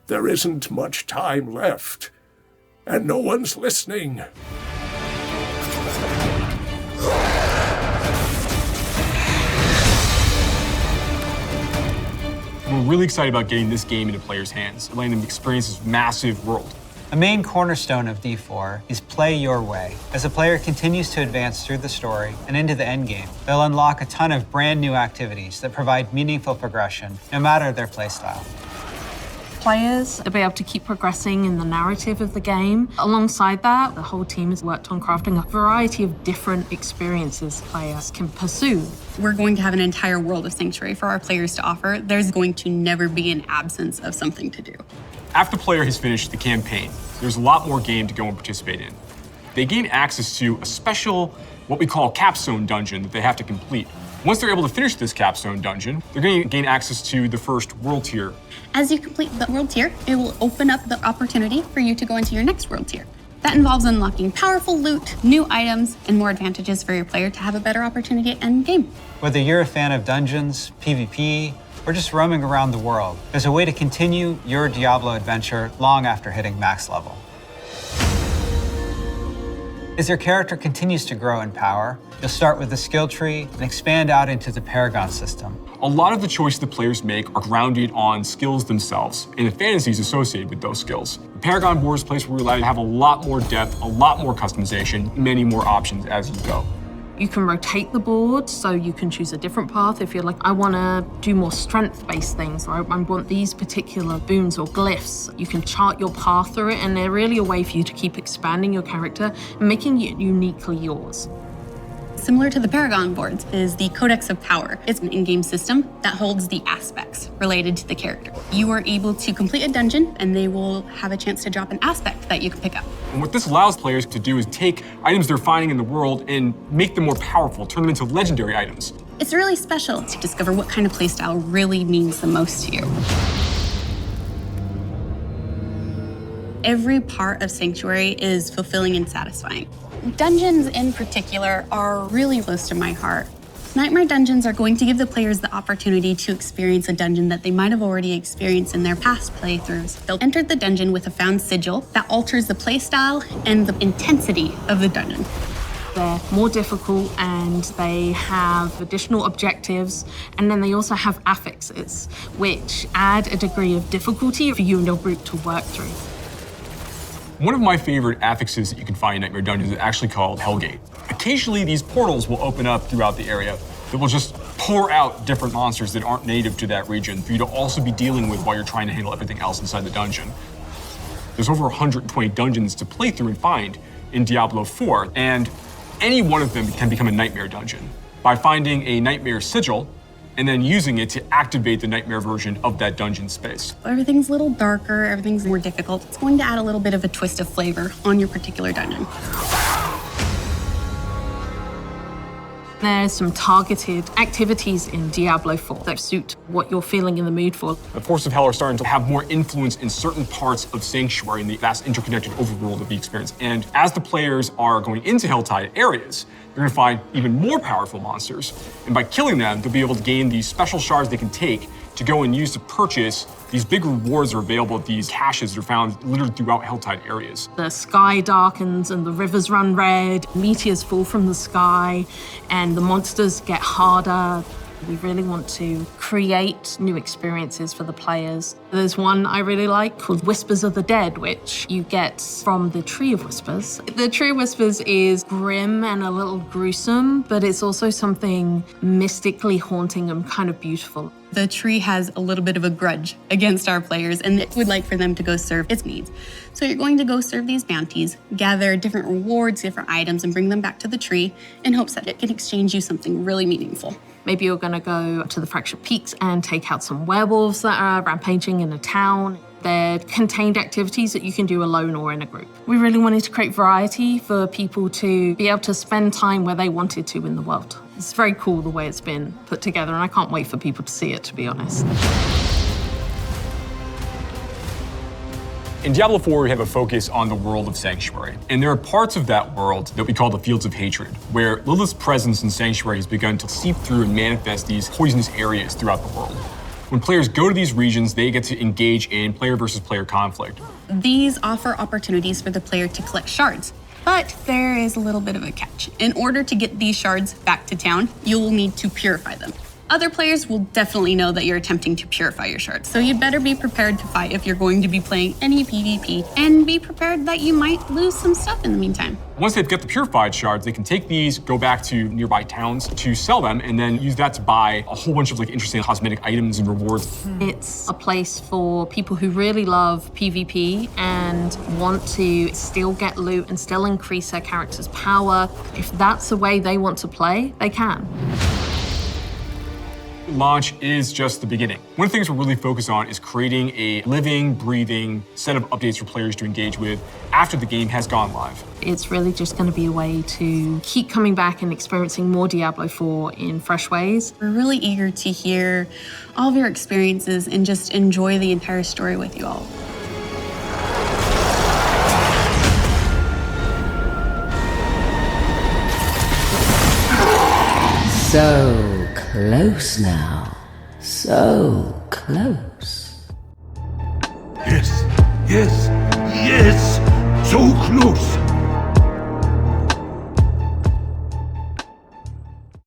There isn't much time left, and no one's listening. We're really excited about getting this game into players' hands, letting them experience this massive world. A main cornerstone of D4 is play your way. As a player continues to advance through the story and into the endgame, they'll unlock a ton of brand new activities that provide meaningful progression, no matter their playstyle. Players will be able to keep progressing in the narrative of the game. Alongside that, the whole team has worked on crafting a variety of different experiences players can pursue. We're going to have an entire world of Sanctuary for our players to offer. There's going to never be an absence of something to do. After the player has finished the campaign, there's a lot more game to go and participate in. They gain access to a special, what we call capstone dungeon that they have to complete. Once they're able to finish this capstone dungeon, they're going to gain access to the first world tier. As you complete the world tier, it will open up the opportunity for you to go into your next world tier. That involves unlocking powerful loot, new items, and more advantages for your player to have a better opportunity at end game. Whether you're a fan of dungeons, PvP, or just roaming around the world, there's a way to continue your Diablo adventure long after hitting max level. As your character continues to grow in power, you'll start with the skill tree and expand out into the Paragon system. A lot of the choices the players make are grounded on skills themselves and the fantasies associated with those skills. The Paragon board is a place where we're allowed to have a lot more depth, a lot more customization, many more options as you go. You can rotate the board, so you can choose a different path if you're like, I want to do more strength-based things, or I want these particular boons or glyphs. You can chart your path through it, and they're really a way for you to keep expanding your character and making it uniquely yours. Similar to the Paragon boards is the Codex of Power. It's an in-game system that holds the aspects related to the character. You are able to complete a dungeon, and they will have a chance to drop an aspect that you can pick up. And what this allows players to do is take items they're finding in the world and make them more powerful, turn them into legendary items. It's really special to discover what kind of playstyle really means the most to you. Every part of Sanctuary is fulfilling and satisfying. Dungeons in particular are really close to my heart. Nightmare dungeons are going to give the players the opportunity to experience a dungeon that they might have already experienced in their past playthroughs. They'll enter the dungeon with a found sigil that alters the playstyle and the intensity of the dungeon. They're more difficult and they have additional objectives, and then they also have affixes, which add a degree of difficulty for you and your group to work through. One of my favorite affixes that you can find in Nightmare Dungeons is actually called Hellgate. Occasionally, these portals will open up throughout the area that will just pour out different monsters that aren't native to that region for you to also be dealing with while you're trying to handle everything else inside the dungeon. There's over 120 dungeons to play through and find in Diablo 4, and any one of them can become a Nightmare Dungeon by finding a Nightmare Sigil and then using it to activate the Nightmare version of that dungeon space. Everything's a little darker, everything's more difficult. It's going to add a little bit of a twist of flavor on your particular dungeon. There's some targeted activities in Diablo 4 that suit what you're feeling in the mood for. The Forces of Hell are starting to have more influence in certain parts of Sanctuary in the vast interconnected overworld of the experience. And as the players are going into Helltide areas, they're going to find even more powerful monsters. And by killing them, they'll be able to gain these special shards they can take to go and use to purchase these big rewards that are available at these caches that are found littered throughout Helltide areas. The sky darkens and the rivers run red, meteors fall from the sky, and the monsters get harder. We really want to create new experiences for the players. There's one I really like called Whispers of the Dead, which you get from the Tree of Whispers. The Tree of Whispers is grim and a little gruesome, but it's also something mystically haunting and kind of beautiful. The tree has a little bit of a grudge against our players, and it would like for them to go serve its needs. So you're going to go serve these bounties, gather different rewards, different items, and bring them back to the tree in hopes that it can exchange you something really meaningful. Maybe you're going to go to the Fractured Peaks and take out some werewolves that are rampaging in a town. They're contained activities that you can do alone or in a group. We really wanted to create variety for people to be able to spend time where they wanted to in the world. It's very cool the way it's been put together, and I can't wait for people to see it, to be honest. In Diablo 4, we have a focus on the world of Sanctuary. And there are parts of that world that we call the Fields of Hatred, where Lilith's presence in Sanctuary has begun to seep through and manifest these poisonous areas throughout the world. When players go to these regions, they get to engage in player versus player conflict. These offer opportunities for the player to collect shards. But there is a little bit of a catch. In order to get these shards back to town, you'll need to purify them. Other players will definitely know that you're attempting to purify your shards, so you'd better be prepared to fight if you're going to be playing any PvP, and be prepared that you might lose some stuff in the meantime. Once they've got the purified shards, they can take these, go back to nearby towns to sell them, and then use that to buy a whole bunch of like interesting cosmetic items and rewards. It's a place for people who really love PvP and want to still get loot and still increase their character's power. If that's the way they want to play, they can. Launch is just the beginning. One of the things we're really focused on is creating a living, breathing set of updates for players to engage with after the game has gone live. It's really just going to be a way to keep coming back and experiencing more Diablo 4 in fresh ways. We're really eager to hear all of your experiences and just enjoy the entire story with you all. So close now. So close. Yes, yes, yes! So close!